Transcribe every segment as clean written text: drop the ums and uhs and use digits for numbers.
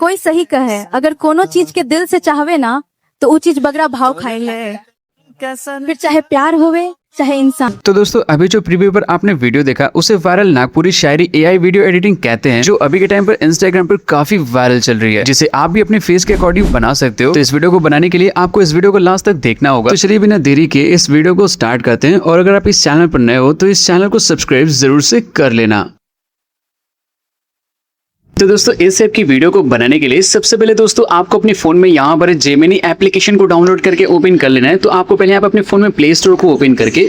कोई सही कहे, अगर कोनो चीज के दिल से चाहवे ना तो वो चीज बगरा भाव खाएंगे, फिर चाहे प्यार होवे चाहे इंसान। तो दोस्तों अभी जो प्रीव्यू पर आपने वीडियो देखा उसे वायरल नागपुरी शायरी एआई वीडियो एडिटिंग कहते हैं, जो अभी के टाइम पर इंस्टाग्राम पर काफी वायरल चल रही है, जिसे आप भी अपने फेस के अकॉर्डिंग बना सकते हो। तो इस वीडियो को बनाने के लिए आपको इस वीडियो को लास्ट तक देखना होगा। तो चलिए बिना देरी के इस वीडियो को स्टार्ट करते हैं, और अगर आप इस चैनल पर नए हो तो इस चैनल को सब्सक्राइब जरूर से कर लेना। तो दोस्तों इस ऐप की वीडियो को बनाने के लिए सबसे पहले दोस्तों आपको अपने फोन में यहाँ पर जेमिनी एप्लीकेशन को डाउनलोड करके ओपन कर लेना है। तो आपको पहले आप अपने फोन में प्ले स्टोर को ओपन करके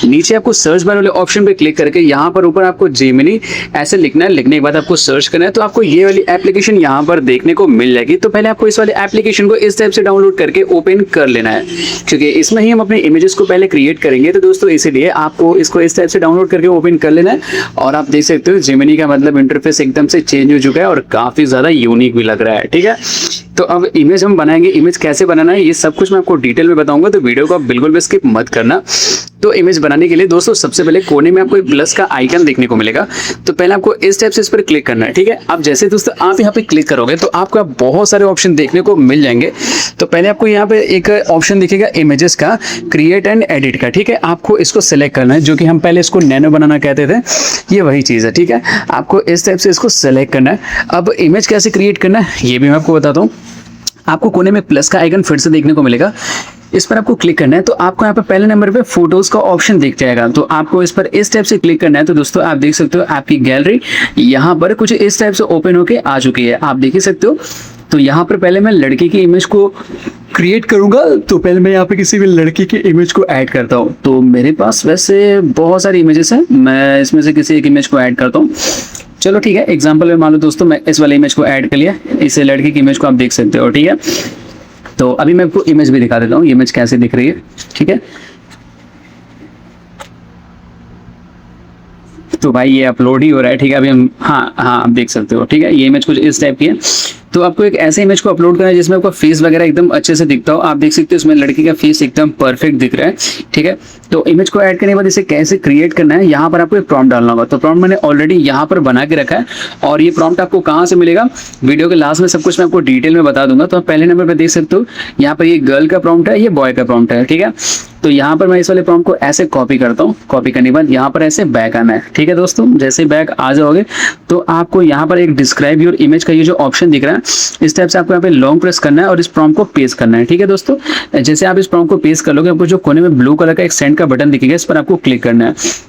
नीचे आपको सर्च बार वाले ऑप्शन पे क्लिक करके यहाँ पर ऊपर आपको जेमिनी ऐसे लिखना है। लिखने के बाद आपको सर्च करना है, तो आपको ये वाली एप्लीकेशन यहाँ पर देखने को मिल जाएगी। तो पहले आपको इस वाले एप्लीकेशन को इस टाइप से डाउनलोड करके ओपन कर लेना है, क्योंकि इसमें ही हम अपने इमेजेस को पहले क्रिएट करेंगे। तो दोस्तों इसीलिए आपको इसको इस टाइप से डाउनलोड करके ओपन कर लेना है। और आप देख सकते हो जेमिनी का मतलब इंटरफेस एकदम से चेंज हो चुका है और काफी ज्यादा यूनिक भी लग रहा है। ठीक है, तो अब इमेज हम बनाएंगे। इमेज कैसे बनाना है ये सब कुछ मैं आपको डिटेल में बताऊंगा, तो वीडियो को आप बिल्कुल भी स्किप मत करना। तो इमेज बनाने के लिए दोस्तों सबसे पहले कोने में आपको एक प्लस का आइकन देखने को मिलेगा। तो पहले आपको इस टाइप से इस पर क्लिक करना है। ठीक है, अब जैसे दोस्तों आप यहाँ पे क्लिक करोगे तो आपको बहुत सारे ऑप्शन देखने को मिल जाएंगे। तो पहले आपको यहाँ पे एक ऑप्शन दिखेगा इमेजेस का, क्रिएट एंड एडिट का। ठीक है, आपको इसको सिलेक्ट करना है, जो कि हम पहले इसको नैनो बनाना कहते थे, ये वही चीज है। ठीक है, आपको इस टाइप से इसको सिलेक्ट करना है। अब इमेज कैसे क्रिएट करना है ये भी मैं आपको बताता हूँ। आपको कोने में प्लस का आइकन फिर से देखने को मिलेगा, इस पर आपको क्लिक करना है। तो आपको यहाँ पर पहले नंबर पे फोटोज का ऑप्शन दिख जाएगा। तो आपको इस पर इस टाइप से क्लिक करना है। तो दोस्तों आप देख सकते हो आपकी गैलरी यहाँ पर कुछ इस टाइप से ओपन होके आ चुकी है, आप देख ही सकते हो। तो यहाँ पर पहले मैं लड़की की इमेज को क्रिएट करूंगा। तो पहले मैं यहाँ पे किसी भी लड़की की इमेज को ऐड करता हूँ। तो मेरे पास वैसे बहुत सारी इमेजेस हैं, मैं इसमें से किसी एक इमेज को ऐड करता हूँ। चलो ठीक है, एग्जाम्पल में मान लो दोस्तों मैं इस वाले इमेज को ऐड कर लिया, इस लड़की की इमेज को आप देख सकते हो। ठीक है, तो अभी मैं आपको इमेज भी दिखा देता हूँ, इमेज कैसे दिख रही है। ठीक है, तो भाई ये अपलोड ही हो रहा है। ठीक है, अभी हम हाँ आप देख सकते हो। ठीक है, ये इमेज कुछ इस टाइप की है। तो आपको एक ऐसे इमेज को अपलोड करना है जिसमें आपका फेस वगैरह एकदम अच्छे से दिखता हो। आप देख सकते हो इसमें लड़की का फेस एकदम परफेक्ट दिख रहा है। ठीक है, तो इमेज को ऐड करने के बाद इसे कैसे क्रिएट करना है, यहाँ पर आपको एक प्रॉम्प्ट डालना होगा। तो प्रॉम्प्ट मैंने ऑलरेडी यहाँ पर बना के रखा है, और ये प्रॉम्प्ट आपको कहाँ से मिलेगा वीडियो के लास्ट में सब कुछ मैं आपको डिटेल में बता दूंगा। तो आप पहले नंबर पर देख सकते हो यहाँ पर ये गर्ल का प्रॉम्प्ट है, ये बॉय का प्रॉम्प्ट है। ठीक है, तो यहाँ पर मैं इस वाले प्रॉम्प्ट को ऐसे कॉपी करता हूँ। कॉपी करने के बाद यहाँ पर ऐसे बैक आना है। ठीक है दोस्तों, जैसे बैक आ जाओगे तो आपको यहाँ पर एक डिस्क्राइब योर इमेज का ये जो ऑप्शन दिख रहा है, इस टाइप से आपको यहाँ पे लॉन्ग प्रेस करना है और इस प्रॉम्प्ट को पेस्ट करना है। ठीक है दोस्तों, जैसे आप इस प्रॉम्प्ट को पेस्ट कर लोगे, आपको जो कोने में ब्लू कलर का एक सेंड का बटन दिखेगा, इस पर आपको क्लिक करना है।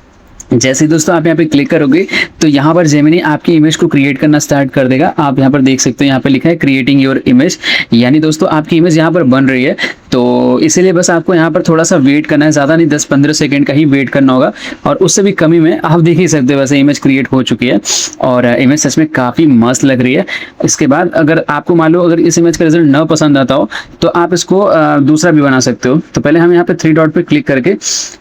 जैसे ही दोस्तों आप यहाँ पे क्लिक करोगे तो यहाँ पर जेमिनी आपकी इमेज को क्रिएट करना स्टार्ट कर देगा। आप यहाँ पर देख सकते हो, यहाँ पे लिखा है क्रिएटिंग योर इमेज, यानी दोस्तों आपकी इमेज यहाँ पर बन रही है। तो इसीलिए बस आपको यहाँ पर थोड़ा सा वेट करना है, ज़्यादा नहीं 10-15 सेकंड का ही वेट करना होगा, और उससे भी कमी में आप देख ही सकते हो वैसे इमेज क्रिएट हो चुकी है, और इमेज सच में काफ़ी मस्त लग रही है। इसके बाद अगर आपको मान लो अगर इस इमेज का रिजल्ट न पसंद आता हो तो आप इसको दूसरा भी बना सकते हो। तो पहले हम यहाँ पे 3 डॉट पे क्लिक करके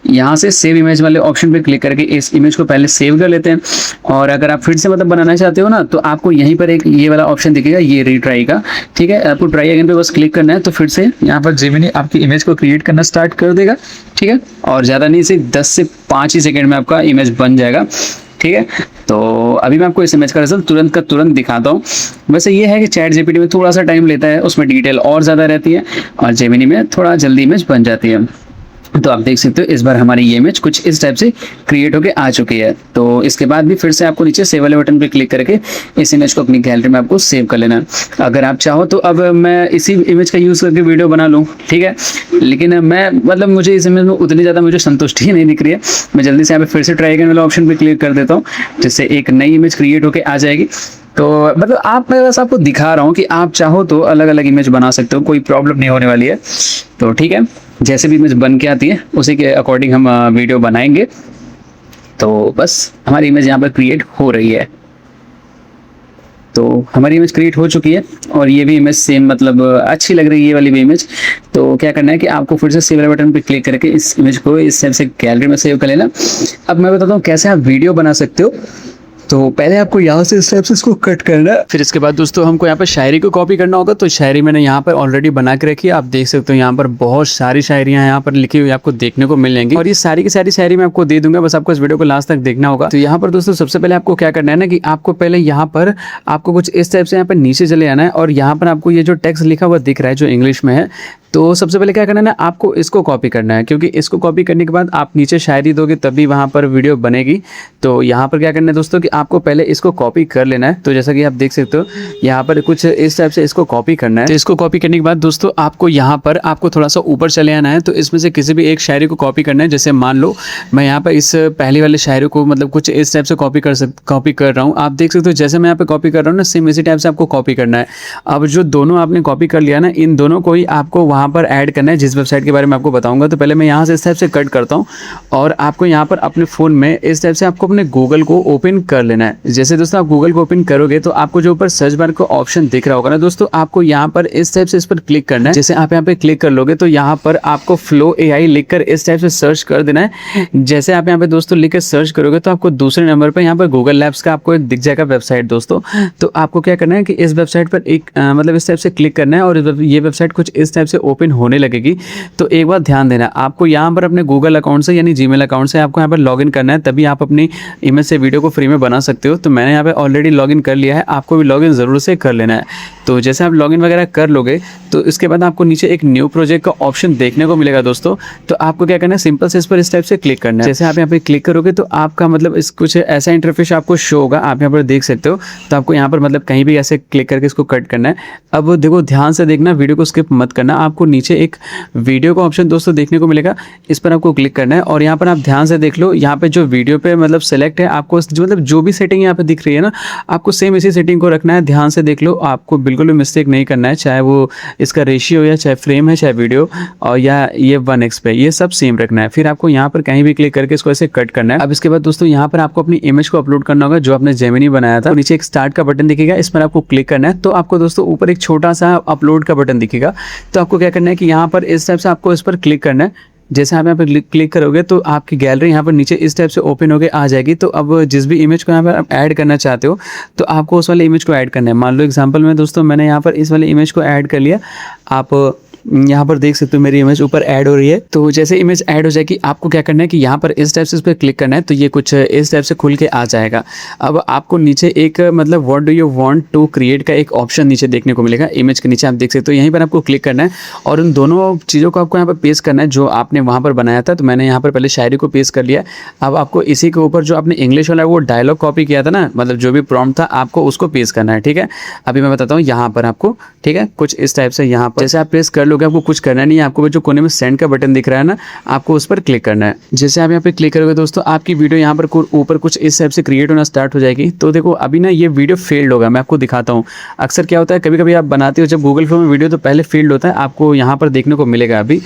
यहाँ से सेव इमेज वाले ऑप्शन पे क्लिक करके इस इमेज को पहले सेव कर लेते हैं। और अगर आप फिर से मतलब बनाना चाहते हो ना, तो आपको यहीं पर एक ये वाला ऑप्शन दिखेगा, ये रीट्राई का। ठीक है, आपको ट्राई अगेन पे बस क्लिक करना है। तो फिर से यहाँ पर जेमिनी आपकी इमेज को क्रिएट करना स्टार्ट कर देगा। ठीक है, और ज़्यादा नहीं, सिर्फ 10 से 5 ही सेकेंड में आपका इमेज बन जाएगा। ठीक है, तो अभी मैं आपको इस इमेज का रिजल्ट तुरंत का तुरंत दिखाता हूँ। वैसे ये है कि चैट जीपीटी में थोड़ा सा टाइम लेता है, उसमें डिटेल और ज़्यादा रहती है, और जेमिनी में थोड़ा जल्दी इमेज बन जाती है। तो आप देख सकते हो इस बार हमारी ये इमेज कुछ इस टाइप से क्रिएट होके आ चुकी है। तो इसके बाद भी फिर से आपको नीचे सेव वाले बटन पे क्लिक करके इस इमेज को अपनी गैलरी में आपको सेव कर लेना है। अगर आप चाहो तो अब मैं इसी इमेज का यूज़ करके वीडियो बना लूँ। ठीक है, लेकिन मैं मतलब मुझे इस इमेज में उतनी ज़्यादा मुझे संतुष्टि नहीं दिख रही है। मैं जल्दी से यहाँ पे फिर से ट्राई करने वाला ऑप्शन पे क्लिक कर देता हूँ, जिससे एक नई इमेज क्रिएट होके आ जाएगी। तो मतलब मैं बस आपको दिखा रहा हूँ कि आप चाहो तो अलग अलग इमेज बना सकते हो, कोई प्रॉब्लम नहीं होने वाली है। तो ठीक है, जैसे भी इमेज बन के आती है उसी के अकॉर्डिंग हम वीडियो बनाएंगे। तो बस हमारी इमेज यहाँ पर क्रिएट हो रही है। तो हमारी इमेज क्रिएट हो चुकी है, और ये भी इमेज सेम मतलब अच्छी लग रही है ये वाली भी इमेज। तो क्या करना है कि आपको फिर से सेव वाले बटन पे क्लिक करके इस इमेज को इस टाइप से गैलरी में सेव कर लेना। अब मैं बताता हूँ कैसे आप वीडियो बना सकते हो। तो पहले आपको यहाँ से इस टाइप से इसको कट करना है। फिर इसके बाद दोस्तों हमको यहाँ पर शायरी को कॉपी करना होगा। तो शायरी मैंने यहाँ पर ऑलरेडी बना के रखी है, आप देख सकते हो यहाँ पर बहुत सारी शायरियाँ यहाँ पर लिखी हुई आपको देखने को मिल जाएंगी और ये सारी की सारी शायरी मैं आपको दे दूंगा, बस आपको इस वीडियो को लास्ट तक देखना होगा। तो यहाँ पर दोस्तों सबसे पहले आपको क्या करना है ना कि आपको पहले यहाँ पर आपको कुछ इस टाइप से यहाँ पर नीचे चले आना है और यहाँ पर आपको ये जो टेक्स्ट लिखा हुआ दिख रहा है जो इंग्लिश में है, तो सबसे पहले क्या करना है ना आपको इसको कॉपी करना है, क्योंकि इसको कॉपी करने के बाद आप नीचे शायरी दोगे तभी वहाँ पर वीडियो बनेगी। तो यहाँ पर क्या करना है दोस्तों कि आपको पहले इसको कॉपी कर लेना है। तो जैसा कि आप देख सकते हो यहाँ पर कुछ इस टाइप से इसको कॉपी करना है। तो इसको कॉपी करने के बाद दोस्तों आपको यहाँ पर आपको थोड़ा सा ऊपर चले आना है। तो इसमें से किसी भी एक शायरी को कॉपी करना है। जैसे मान लो मैं यहाँ पर इस पहली वाले शायरी को मतलब कुछ इस टाइप से कॉपी कर रहा हूँ। आप देख सकते हो जैसे मैं यहाँ पे कॉपी कर रहा हूँ ना, सेम इसी टाइप से आपको कॉपी करना है। अब जो दोनों आपने कॉपी कर लिया ना, इन दोनों को ही आपको वहाँ पर ऐड करना है जिस वेबसाइट के बारे में आपको बताऊंगा। तो पहले मैं यहाँ से इस टाइप से कट करता हूँ और आपको यहाँ पर अपने फ़ोन में इस टाइप से आपको अपने गूगल को ओपन कर लेना है। जैसे दोस्तों आप गूगल को ओपन करोगे तो आपको जो ऊपर सर्च बार का ऑप्शन दिख रहा होगा ना दोस्तों, आपको यहाँ पर इस टाइप से इस पर क्लिक करना है। जैसे आप यहाँ पे क्लिक कर लोगे तो यहाँ पर आपको फ्लो AI लिखकर इस टाइप से सर्च कर देना है। जैसे आप यहाँ पे दोस्तों लिखकर सर्च करोगे तो आपको दूसरे नंबर पर यहाँ पर गूगल लैब्स का आपको एक दिख जाएगा वेबसाइट दोस्तों। तो आपको क्या करना है कि इस वेबसाइट पर एक मतलब इस टाइप से क्लिक करना है और ये वेबसाइट कुछ इस टाइप से ओपन होने लगेगी। तो एक बात ध्यान देना, आपको यहाँ पर अपने गूगल अकाउंट से यानी जीमेल अकाउंट से आपको यहाँ पर लॉगिन करना है, तभी आप अपनी इमेज से वीडियो को फ्री में बना सकते हो। तो मैंने यहाँ पे ऑलरेडी लॉगिन कर लिया है, आपको भी लॉगिन ज़रूर से कर लेना है। तो जैसे आप लॉगिन वगैरह कर लोगे तो इसके बाद आपको नीचे एक न्यू प्रोजेक्ट का ऑप्शन देखने को मिलेगा दोस्तों। तो आपको क्या करना है, सिंपल से इस पर इस टाइप से क्लिक करना है। जैसे आप यहाँ पे क्लिक करोगे तो आपका मतलब इस कुछ ऐसा इंटरफेस आपको शो होगा, आप यहाँ पर देख सकते हो। तो आपको यहाँ पर मतलब कहीं भी ऐसे क्लिक करके इसको कट करना है। अब देखो ध्यान से देखना, वीडियो को स्किप मत करना। आपको नीचे एक वीडियो का ऑप्शन दोस्तों देखने को मिलेगा, इस पर आपको क्लिक करना है और यहाँ पर आप ध्यान से देख लो, यहाँ पे जो वीडियो पे मतलब सेलेक्ट है आपको मतलब जो भी सेटिंग यहाँ पे दिख रही है ना, आपको सेम इसी सेटिंग को रखना है। ध्यान से देख लो, आपको बिल्कुल भी मिस्टेक नहीं करना है, चाहे वो इसका रेशियो या चाहे फ्रेम है चाहे वीडियो और या ये 1x पे, ये सब सेम रखना है। फिर आपको यहाँ पर कहीं भी क्लिक करके इसको ऐसे कट करना है। अब इसके बाद दोस्तों यहाँ पर आपको अपनी इमेज को अपलोड करना होगा जो आपने जेमिनी बनाया था। तो नीचे एक स्टार्ट का बटन दिखेगा, इस पर आपको क्लिक करना है। तो आपको दोस्तों ऊपर एक छोटा सा अपलोड का बटन दिखेगा। तो आपको क्या करना है कि यहाँ पर इस टाइप से आपको इस पर क्लिक करना है। जैसे आप यहाँ पे क्लिक करोगे तो आपकी गैलरी यहाँ पर नीचे इस टाइप से ओपन होकर आ जाएगी। तो अब जिस भी इमेज को यहाँ पर आप ऐड करना चाहते हो तो आपको उस वाले इमेज को ऐड करना है। मान लो एग्जांपल में दोस्तों मैंने यहाँ पर इस वाले इमेज को ऐड कर लिया। आप यहाँ पर देख सकते हो मेरी इमेज ऊपर ऐड हो रही है। तो जैसे इमेज ऐड हो जाएगी आपको क्या करना है कि यहाँ पर इस टाइप से इस पर क्लिक करना है। तो ये कुछ इस टाइप से खुल के आ जाएगा। अब आपको नीचे एक मतलब what do you want to create का एक ऑप्शन नीचे देखने को मिलेगा, इमेज के नीचे आप देख सकते हो। यहीं पर आपको क्लिक करना है और उन दोनों चीज़ों को आपको यहाँ पर पेस्ट करना है जो आपने वहाँ पर बनाया था। तो मैंने यहाँ पर पहले शायरी को पेस्ट कर लिया। अब आपको इसी के ऊपर जो आपने इंग्लिश वाला वो डायलॉग कॉपी किया था ना, मतलब जो भी प्रॉम्प्ट था आपको उसको पेस्ट करना है। ठीक है, अभी मैं बताता हूँ यहाँ पर आपको। ठीक है, कुछ इस टाइप से यहाँ पर जैसे आप पेस्ट कर लोगे, आपको कुछ करना नहीं, आपको जो कोने में सेंड का बटन दिख रहा है ना, आपको उस पर क्लिक करना है। जैसे आप यहाँ पे क्लिक करोगे दोस्तों आपकी वीडियो यहाँ पर ऊपर कुछ इस टाइप से क्रिएट होना स्टार्ट हो जाएगी। तो देखो अभी ना ये वीडियो फेल्ड होगा, मैं आपको दिखाता हूँ। अक्सर क्या होता है, कभी कभी आप बनाते हो जब गूगल फॉर्म में वीडियो तो पहले फेल्ड होता है, आपको यहाँ पर देखने को मिलेगा अभी।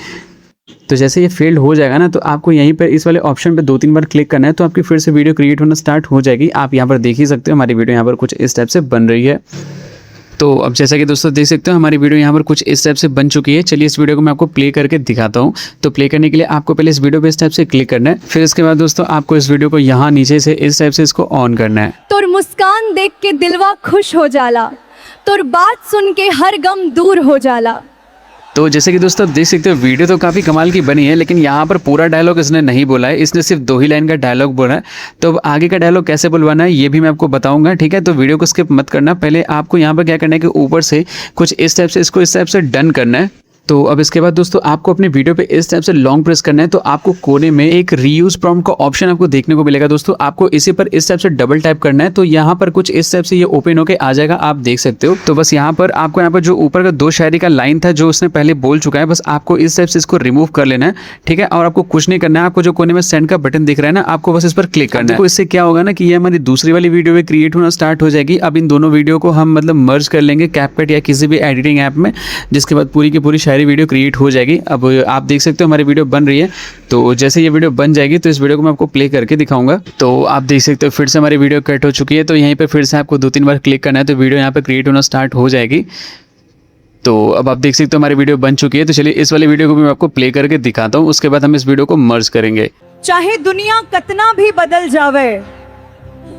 तो जैसे ये फेल्ड हो जाएगा ना तो आपको यहीं पर इस वाले ऑप्शन पे 2-3 बार क्लिक करना है। तो आपकी फिर से वीडियो क्रिएट होना स्टार्ट हो जाएगी। आप यहाँ पर देख ही सकते हो हमारी वीडियो यहाँ पर कुछ इस टाइप से बन रही है। तो अब जैसा कि दोस्तों देख सकते हो हमारी वीडियो यहाँ पर कुछ इस टाइप से बन चुकी है। चलिए इस वीडियो को मैं आपको प्ले करके दिखाता हूँ। तो प्ले करने के लिए आपको पहले इस वीडियो पे इस टाइप से क्लिक करना है। फिर इसके बाद दोस्तों आपको इस वीडियो को यहाँ नीचे से इस टाइप से इसको ऑन करना है। तोर मुस्कान देख के दिलवा खुश हो जाला, तोर बात सुन के हर गम दूर हो जाला। तो जैसे कि दोस्तों देख सकते हो वीडियो तो काफ़ी कमाल की बनी है, लेकिन यहाँ पर पूरा डायलॉग इसने नहीं बोला है, इसने सिर्फ 2 ही लाइन का डायलॉग बोला है। तो अब आगे का डायलॉग कैसे बुलवाना है ये भी मैं आपको बताऊंगा। ठीक है, तो वीडियो को स्किप मत करना। पहले आपको यहाँ पर क्या करना है कि ऊपर से कुछ इस टाइप से इसको इस टाइप से डन करना है। तो अब इसके बाद दोस्तों आपको अपने वीडियो पे इस टाइप से लॉन्ग प्रेस करना है। तो आपको कोने में एक रीयूज प्रॉम्प्ट का ऑप्शन आपको देखने को मिलेगा दोस्तों। आपको इसी पर इस टाइप से डबल टाइप करना है। तो यहाँ पर कुछ इस टाइप से ये ओपन होके आ जाएगा, आप देख सकते हो। तो बस यहाँ पर आपको यहाँ पर जो ऊपर का 2 शायरी का लाइन था जो उसने पहले बोल चुका है, बस आपको इस टाइप से इसको रिमूव कर लेना है। ठीक है, और आपको कुछ नहीं करना है। आपको जो कोने में सेंड का बटन दिख रहा है ना, आपको बस इस पर क्लिक करना है। तो इससे क्या होगा ना कि ये हमारी दूसरी वाली वीडियो में क्रिएट होना स्टार्ट हो जाएगी। अब इन दोनों वीडियो को हम मतलब मर्ज कर लेंगे कैपकट या किसी भी एडिटिंग ऐप में, जिसके बाद पूरी की पूरी शायरी वीडियो क्रिएट हो जाएगी। अब आप देख सकते हो हमारी वीडियो बन रही है। तो जैसे ये वीडियो बन जाएगी तो इस वीडियो को मैं आपको प्ले करके दिखाऊंगा। तो आप देख सकते हो फिर से हमारी वीडियो कट हो चुकी है। तो यहीं पे फिर से आपको 2-3 बार क्लिक करना है तो वीडियो यहाँ पे क्रिएट होना स्टार्ट हो जाएगी। तो अब आप देख सकते हो हमारी वीडियो बन चुकी है। तो चलिए इस वाली वीडियो को भी मैं आपको प्ले करके दिखाता हूँ, उसके बाद हम इस वीडियो को मर्ज करेंगे। चाहे दुनिया कितना भी बदल जावे,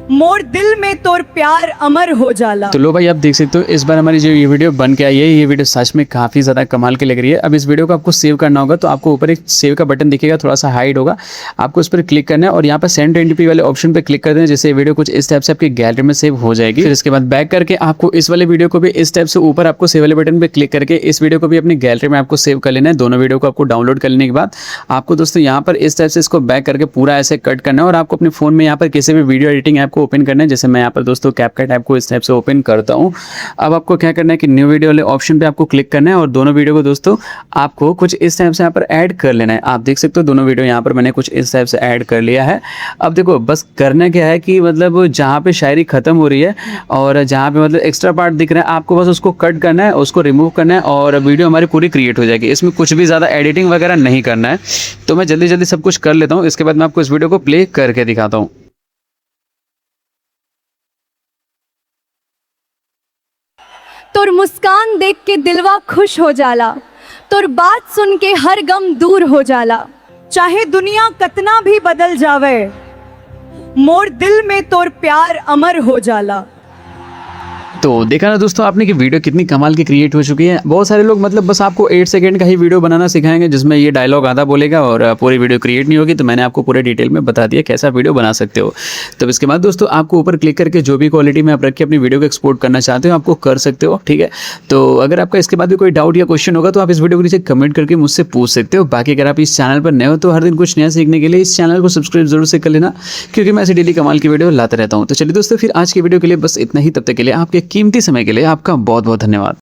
मोर दिल में तोर प्यार अमर हो जाला। तो लो भाई, आप देख सकते हो इस बार हमारी जो ये वीडियो बन के आई है, ये वीडियो सच में काफ़ी ज़्यादा कमाल की लग रही है। अब इस वीडियो को आपको सेव करना होगा, तो आपको ऊपर एक सेव का बटन दिखेगा, थोड़ा सा हाइड होगा, आपको उस पर क्लिक करना है और यहाँ पर सेंड 1080p वाले ऑप्शन पर क्लिक कर देना, जैसे वीडियो कुछ इस टाइप से आपकी गैलरी में सेव हो जाएगी। फिर इसके बाद बैक करके आपको इस वाले वीडियो को भी इस टाइप से ऊपर आपको सेव वाले बटन पर क्लिक करके इस वीडियो को भी अपनी गैलरी में आपको सेव कर लेना है। दोनों वीडियो को आपको डाउनलोड कर लेने के बाद आपको दोस्तों यहाँ पर इस टाइप से इसको बैक करके पूरा ऐसे कट करना है और आपको अपने फोन में यहाँ पर किसी भी वीडियो एडिटिंग ऐप को ओपन करना है। जैसे मैं यहाँ पर दोस्तों कैपकट ऐप को इस टाइप से ओपन करता हूँ। अब आपको क्या करना है कि न्यू वीडियो वाले ऑप्शन पे आपको क्लिक करना है और दोनों वीडियो को दोस्तों आपको कुछ इस टाइप से यहाँ पर ऐड कर लेना है। आप देख सकते हो दोनों वीडियो यहाँ पर मैंने कुछ इस टाइप से ऐड कर लिया है। अब देखो बस करना क्या है कि मतलब जहाँ पे शायरी खत्म हो रही है और जहाँ पे मतलब एक्स्ट्रा पार्ट दिख रहा है, आपको बस उसको कट करना है, उसको रिमूव करना है और वीडियो हमारी पूरी क्रिएट हो जाएगी। इसमें कुछ भी ज़्यादा एडिटिंग वगैरह नहीं करना है। तो मैं जल्दी जल्दी सब कुछ कर लेता हूँ, इसके बाद मैं आपको इस वीडियो को प्ले करके दिखाता हूँ। तोर मुस्कान देख के दिलवा खुश हो जाला, तोर बात सुन के हर गम दूर हो जाला। चाहे दुनिया कतना भी बदल जावे, मोर दिल में तोर प्यार अमर हो जाला। तो देखा ना दोस्तों आपने कि वीडियो कितनी कमाल की क्रिएट हो चुकी है। बहुत सारे लोग मतलब बस आपको 8 सेकंड का ही वीडियो बनाना सिखाएंगे जिसमें ये डायलॉग आधा बोलेगा और पूरी वीडियो क्रिएट नहीं होगी। तो मैंने आपको पूरे डिटेल में बता दिया कैसा वीडियो बना सकते हो। तो इसके बाद दोस्तों आपको ऊपर क्लिक करके जो भी क्वालिटी में आप रख के अपनी वीडियो को एक्सपोर्ट करना चाहते हो आपको कर सकते हो, ठीक है। तो अगर आपका इसके बाद भी कोई डाउट या क्वेश्चन होगा तो आप इस वीडियो को नीचे कमेंट करके मुझसे पूछ सकते हो। बाकी अगर आप इस चैनल पर नए हो तो हर दिन कुछ नया सीखने के लिए इस चैनल को सब्सक्राइब जरूर से कर लेना, क्योंकि मैं ऐसी डेली कमाल की वीडियो लाता रहता हूँ। तो चलिए दोस्तों फिर आज की वीडियो के लिए बस इतना ही। तब तक के लिए आपके कीमती समय के लिए आपका बहुत बहुत धन्यवाद।